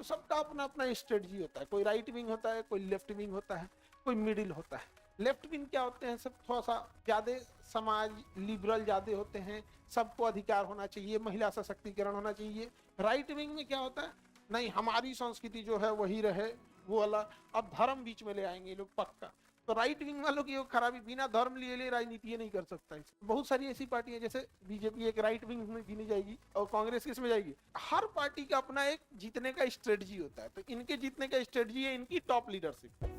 तो सबका अपना अपना स्ट्रेटजी होता है। कोई राइट विंग होता है, कोई लेफ्ट विंग होता है, कोई मिडिल होता है। लेफ्ट विंग क्या होते हैं, सब थोड़ा सा ज्यादा समाज लिबरल ज्यादा होते हैं, सबको अधिकार होना चाहिए, महिला सशक्तिकरण होना चाहिए। राइट विंग में क्या होता है, नहीं हमारी संस्कृति जो है वही रहे, वो वाला। अब धर्म बीच में ले आएंगे ये लोग पक्का। तो राइट विंग वालों की खराबी, बिना धर्म लिए राजनीति नहीं कर सकता है। बहुत सारी ऐसी पार्टी है, जैसे बीजेपी एक राइट विंग में गिनी जाएगी और कांग्रेस किसमें जाएगी। हर पार्टी का अपना एक जीतने का स्ट्रेटजी होता है। तो इनके जीतने का स्ट्रेटजी है इनकी टॉप लीडरशिप।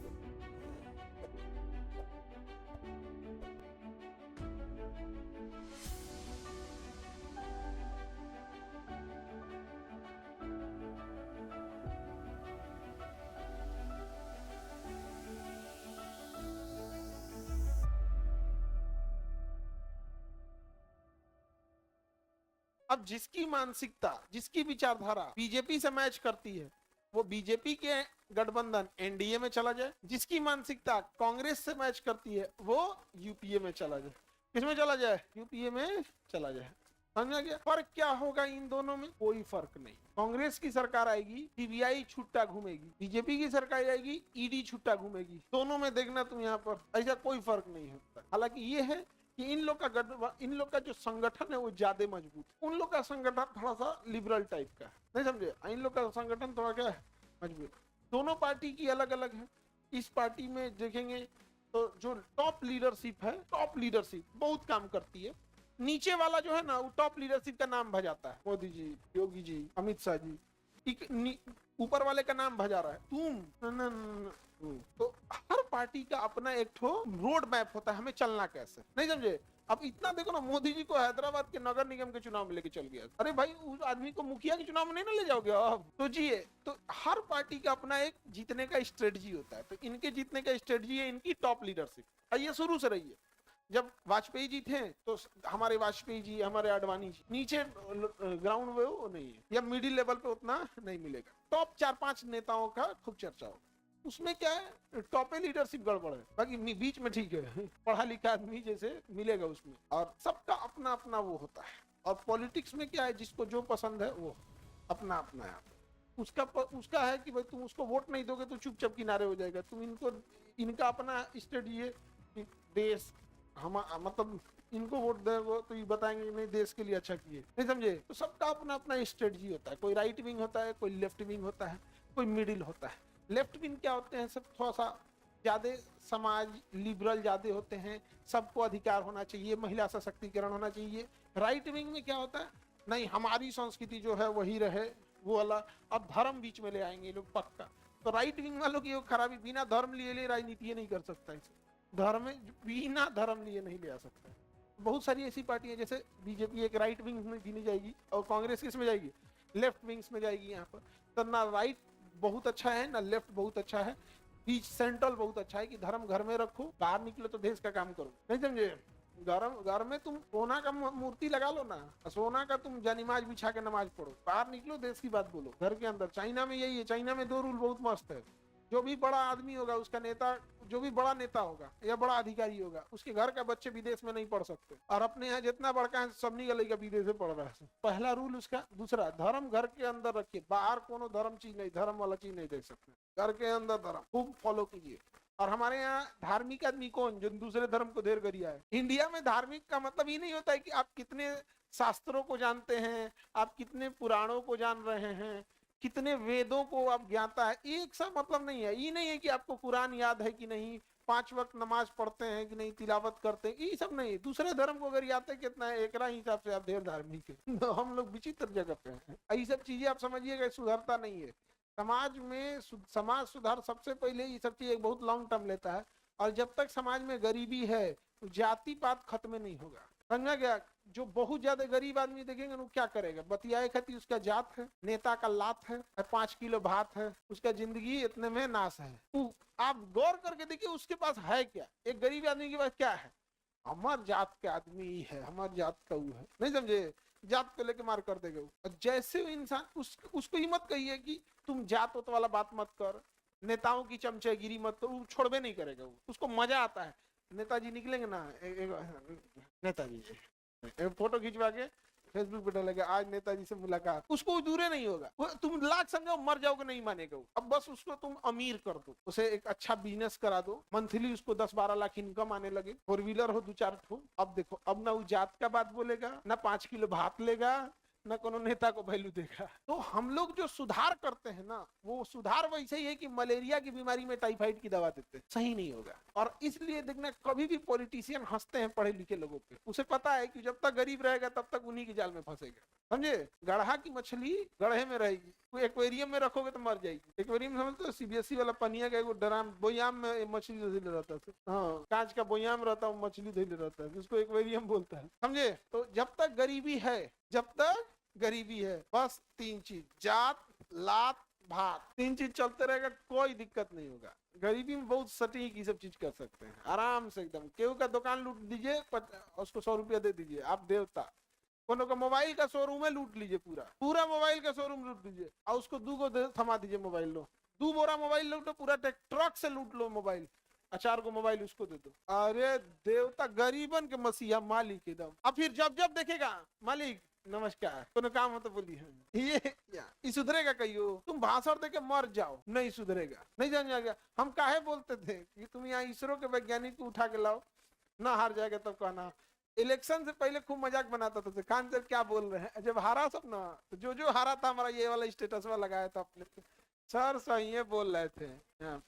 अब जिसकी मानसिकता, जिसकी विचारधारा बीजेपी से मैच करती है, वो बीजेपी के गठबंधन एनडीए में चला जाए। जिसकी मानसिकता कांग्रेस से मैच करती है, वो यूपीए में चला जाए। किसमें चला जाए, यूपीए में चला जाए। समझा गया। फर्क क्या होगा इन दोनों में, कोई फर्क नहीं। कांग्रेस की सरकार आएगी, सीबीआई छुट्टा घूमेगी, बीजेपी की सरकार आएगी, ईडी छुट्टा घूमेगी। दोनों में देखना तुम यहाँ पर ऐसा कोई फर्क नहीं होता। हालांकि ये है कि इन लोग का जो संगठन है वो ज्यादा मजबूत है। उन लोग का संगठन थोड़ा सा लिबरल टाइप का है, नहीं समझे। इन लोग का संगठन थोड़ा क्या है, मजबूत। दोनों पार्टी की अलग अलग है। इस पार्टी में देखेंगे तो जो टॉप लीडरशिप है, टॉप लीडरशिप बहुत काम करती है। नीचे वाला जो है ना, वो टॉप लीडरशिप का नाम भजाता है, मोदी जी, योगी जी, अमित शाह जी। ऊपर वाले का नाम भजा रहा है तुम। तो हर पार्टी का अपना एक ठो रोड मैप होता है, हमें चलना कैसे, नहीं समझे। अब इतना देखो ना, मोदी जी को हैदराबाद के नगर निगम के चुनाव में लेके चल गया। अरे भाई, उस आदमी को मुखिया के चुनाव में नहीं ना ले जाओगे आप, तो जी। तो हर पार्टी का अपना एक जीतने का स्ट्रेटजी होता है। तो इनके जीतने का स्ट्रेटजी है इनकी टॉप लीडरशिप। ये शुरू से रही है। जब वाजपेयी जी थे तो हमारे वाजपेयी जी, हमारे अडवाणी जी, नीचे ग्राउंड में वो नहीं है, या मिडिल लेवल पे उतना नहीं मिलेगा। टॉप 4-5 नेताओं का खूब चर्चा हो, उसमें क्या है, टॉप लीडरशिप गड़बड़ है, बाकी बीच में ठीक है, पढ़ा लिखा आदमी जैसे मिलेगा उसमें। और सबका अपना अपना वो होता है। और पॉलिटिक्स में क्या है, जिसको जो पसंद है वो अपना अपना है। उसका है कि भाई तुम उसको वोट नहीं दोगे तो चुपचाप किनारे हो जाएगा। तुम इनका अपना स्टडी है कि देश हम, मतलब इनको वोट देगा तो ये बताएंगे नहीं देश के लिए अच्छा किए, नहीं समझे। तो सबका अपना अपना स्ट्रेटजी होता है। कोई राइट विंग होता है, कोई लेफ्ट विंग होता है, कोई मिडिल होता है। लेफ्ट विंग क्या होते हैं, सब थोड़ा सा ज्यादा समाज लिबरल ज्यादा होते हैं, सबको अधिकार होना चाहिए, महिला सशक्तिकरण होना चाहिए। राइट विंग में क्या होता है, नहीं हमारी संस्कृति जो है वही रहे, वो वाला। अब धर्म बीच में ले आएंगे ये लोग पक्का। तो राइट विंग वालों की खराबी, बिना धर्म लिए राजनीति नहीं कर सकता। इसे धर्म बिना धर्म लिए नहीं ले आ सकता। बहुत सारी ऐसी पार्टी है, जैसे बीजेपी एक राइट विंग में गिनी जाएगी और कांग्रेस किसमें जाएगी, लेफ्ट विंग्स में जाएगी। यहाँ पर तो ना राइट बहुत अच्छा है, ना लेफ्ट बहुत अच्छा है, बीच सेंट्रल बहुत अच्छा है कि धर्म घर में रखो, बाहर निकलो तो देश का काम करो, नहीं समझे। घर में तुम सोना का मूर्ति लगा लो ना, सोना का तुम जनिमाज बिछा के नमाज पढ़ो, बाहर निकलो देश की बात बोलो। घर के अंदर चाइना में यही है। चाइना में 2 रूल बहुत मस्त है। जो भी बड़ा आदमी होगा, उसका नेता, जो भी बड़ा नेता होगा या बड़ा अधिकारी होगा, उसके घर का बच्चे विदेश में नहीं पढ़ सकते। और अपने यहाँ जितना बड़का है सब नहीं गलेगा, विदेश में पढ़ रहा है। पहला रूल उसका। दूसरा, धर्म घर के अंदर रखिए, बाहर कोनो धर्म चीज नहीं, धर्म वाला चीज नहीं देख सकते। घर के अंदर धर्म खूब फॉलो कीजिए। और हमारे यहाँ धार्मिक आदमी कौन, जो दूसरे धर्म को देर करिया है। इंडिया में धार्मिक का मतलब ये नहीं होता है कि आप कितने शास्त्रों को जानते हैं, आप कितने पुराणों को जान रहे हैं, कितने वेदों को आप ज्ञाता है। एक सा मतलब नहीं है। ये नहीं है कि आपको कुरान याद है कि नहीं, 5 वक्त नमाज पढ़ते हैं कि नहीं, तिलावत करते हैं, ये सब नहीं। दूसरे धर्म को अगर याद है कितना है, एक हिसाब से आप ढेर धार्मिक है। तो हम लोग विचित्र जगह पे हैं। ये सब चीजें आप समझिएगा, सुधरता नहीं है समाज में। समाज सुधार सबसे पहले ये सब चीज बहुत लॉन्ग टर्म लेता है। और जब तक समाज में गरीबी है तो जाति पात खत्म नहीं होगा, समझा गया। जो बहुत ज्यादा गरीब आदमी देखेंगे वो क्या करेगा, बतियाए खाती उसका जात है, नेता का लात है, 5 किलो भात है, उसका जिंदगी इतने में नाश है। आप गौर करके देखिए उसके पास है क्या। एक गरीब आदमी के पास क्या है, हमार जात के आदमी है, हमार जात का वो है, नहीं समझे। जात को लेके मार कर देगा। और जैसे इंसान उसको ही मत कहिए कि तुम जात वत वाला बात मत कर, नेताओं की चमचेगिरी मत कर, वो छोड़बे नहीं करेगा। उसको मजा आता है। नेताजी निकलेंगे ना, नेताजी फोटो खिंचवा के फेसबुक पे डालेगा आज नेताजी से मुलाकात, उसको दूरे नहीं होगा। तुम लाख समझाओ मर जाओगे नहीं मानेगा वो। अब बस उसको तुम अमीर कर दो, उसे एक अच्छा बिजनेस करा दो, मंथली उसको 10-12 लाख इनकम आने लगे, 4 व्हीलर हो 2-4 ठो। अब देखो अब ना वो जात का बात बोलेगा, ना 5 किलो भात लेगा, न कोनो नेता को वैल्यू देगा। तो हम लोग जो सुधार करते हैं ना, वो सुधार वैसे ही है कि मलेरिया की बीमारी में टाइफाइड की दवा देते हैं, सही नहीं होगा। और इसलिए देखना कभी भी पॉलिटिशियन हंसते हैं पढ़े लिखे लोगों पे, उसे पता है कि जब तक गरीब रहेगा तब तक उन्हीं के जाल में फंसेगा। समझे, गढ़ा की मछली गढ़े में रहेगी, कोई एक्वेरियम में रखोगे तो मर जाएगी। एक्वेरियम समझते हो, सीबीएसई वाला पनिया का एगो ड्राम बोयाम में मछली धइले रहता है, हाँ कांच का बोयाम रहता है, मछली धइले रहता है, उसको एक्वेरियम बोलता है। समझे, तो जब तक गरीबी है, जब तक गरीबी है, बस 3 चीज, जात लात भात, 3 चीज चलते रहेगा, कोई दिक्कत नहीं होगा। गरीबी में बहुत सटीक ये सब चीज कर सकते हैं आराम से एकदम। केहू का दुकान लूट दीजिए, उसको 100 रुपया दे दीजिए, आप देवता। कोनो का मोबाइल का शोरूम है, लूट लीजिए, पूरा मोबाइल का शोरूम लूट लीजिए, और उसको 2 गो थमा दीजिए मोबाइल लो, 2 बोरा मोबाइल लूटो, पूरा ट्रक से लूट लो मोबाइल, 4 गो मोबाइल उसको दे दो। अरे देवता, गरीबन के मसीहा मालिक एकदम। अब फिर जब जब देखेगा मालिक नमस्कार, कोनो काम हो तो बोलिए, ये सुधरेगा कहियो? तुम भाषण दे के मर जाओ, नहीं सुधरेगा, नहीं जान जाएगा। हम काहे बोलते थे कि तुम यहाँ इसरो के वैज्ञानिक को उठा के लाओ, ना हार जाएगा तब कहना। इलेक्शन से पहले खूब मजाक बनाता था, खान सर क्या बोल रहे हैं, जब हारा सब ना, तो जो हारा था हमारा ये वाला स्टेटस में लगाया था अपने सर, सही बोल रहे थे।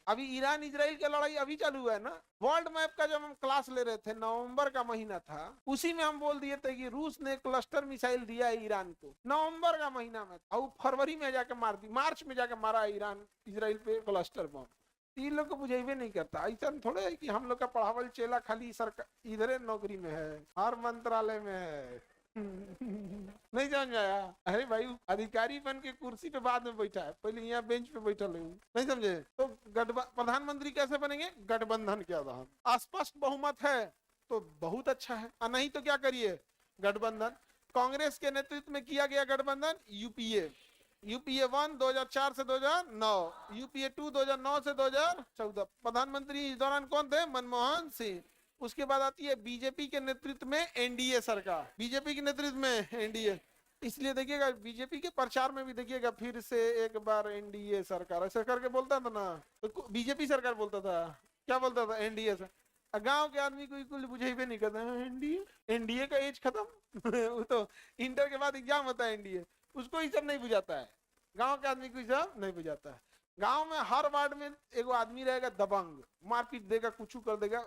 अभी ईरान इजराइल की लड़ाई अभी चालू हुआ है ना, वर्ल्ड मैप का जब हम क्लास ले रहे थे, नवंबर का महीना था, उसी में हम बोल दिए थे कि रूस ने क्लस्टर मिसाइल दिया है ईरान को, नवंबर का महीना में, और फरवरी में जाके मार दी, मार्च में जाके मारा ईरान इजराइल पे क्लस्टर बम। इन लोग को बुझेबे नहीं करता। ऐसा थोड़े है कि हम लोग का पढ़ावल चेला खाली सरकार इधर नौकरी में है, हर मंत्रालय में है। नहीं समझ आया? अरे भाई, अधिकारी बन के कुर्सी पे बाद में बैठा है, पहले यहाँ बेंच पे बैठा ले। नहीं समझे? तो प्रधानमंत्री कैसे बनेंगे? गठबंधन के आधार। स्पष्ट बहुमत है तो बहुत अच्छा है, और नहीं तो क्या करिए, गठबंधन। कांग्रेस के नेतृत्व में किया गया गठबंधन यूपीए 1 2004 से 2009, यूपीए 2 2009 से 2014। प्रधानमंत्री इस दौरान कौन थे? मनमोहन सिंह। उसके बाद आती है बीजेपी के नेतृत्व में एनडीए सरकार, बीजेपी के नेतृत्व में एनडीए। इसलिए देखिएगा बीजेपी के प्रचार में भी देखिएगा, फिर से एक बार एनडीए सरकार ऐसा करके बोलता था ना, तो बीजेपी सरकार बोलता था, क्या बोलता था? एनडीए से। गांव के आदमी को बिल्कुल बुझेबे नहीं करता, एनडीए, एनडीए का एज खत्म। वो तो इंटर के बाद एग्जाम होता है एनडीए, उसको ये सब नहीं बुझाता है, गांव के आदमी को ये सब नहीं बुझाता है। गांव में हर वार्ड में एगो आदमी रहेगा दबंग, मारपीट देगा, कुछ कर देगा,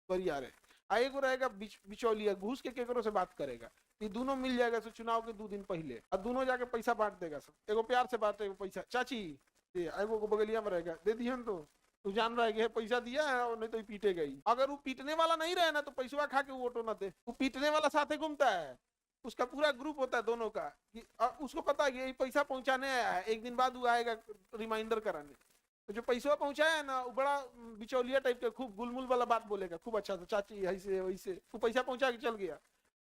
बढ़िया रहे। एगो रहेगा बिचौलिया, घूस के केकरो से बात करेगा। ये दोनों मिल जाएगा सो चुनाव के 2 दिन पहले, और दोनों जाके पैसा बांट देगा सब। एगो प्यार से बांटेगा पैसा, चाची एगो को बगलिया में रहेगा, दे दिए तो तू जान रहा है कि पैसा दिया है, और नहीं तो पीटेगा ही। अगर वो पीटने वाला नहीं रहे ना, तो पैसा खा के वो ऑटो ना दे। वो पीटने वाला साथे घूमता है, उसका पूरा ग्रुप होता है दोनों का, कि उसको पता है कि ये पैसा पहुंचाने आया है, एक दिन बाद वो आएगा रिमाइंडर कराने। तो जो पैसा पहुंचाया है ना, वो बड़ा बिचौलिया टाइप का, खूब गुलमुल वाला बात बोलेगा, खूब अच्छा से, चाची ऐसे वैसे, वो पैसा पहुंचा के चल गया।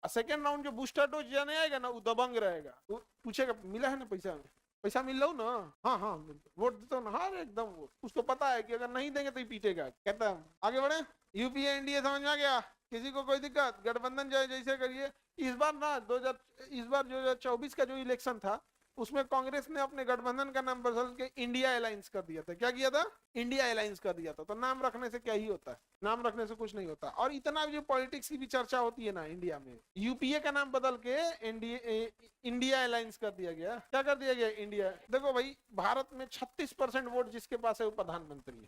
और सेकेंड राउंड जो बूस्टर डोज जाने आएगा ना, वो दबंग रहेगा, वो पूछेगा मिला है ना पैसा, पैसा मिल रहा ना, हाँ हाँ वोट देता हूँ ना, हाँ एकदम वोट। उसको पता है कि अगर नहीं देंगे तो ही पीटेगा। कहता है आगे बढ़े, यूपीए एनडीए समझ में आ गया? किसी को कोई दिक्कत? गठबंधन जैसे करिए। इस बार ना 2024 का जो इलेक्शन था, उसमें कांग्रेस ने अपने गठबंधन का नाम बदल के इंडिया अलायंस कर दिया था। क्या किया था? इंडिया अलायंस कर दिया था। तो नाम रखने से क्या ही होता है? नाम रखने से कुछ नहीं होता। और इतना जो पॉलिटिक्स की भी चर्चा होती है ना इंडिया में, यूपीए का नाम बदल के इंडिया अलायंस कर दिया गया। क्या कर दिया गया? इंडिया। देखो भाई, भारत में 36% वोट जिसके पास है वो प्रधानमंत्री है।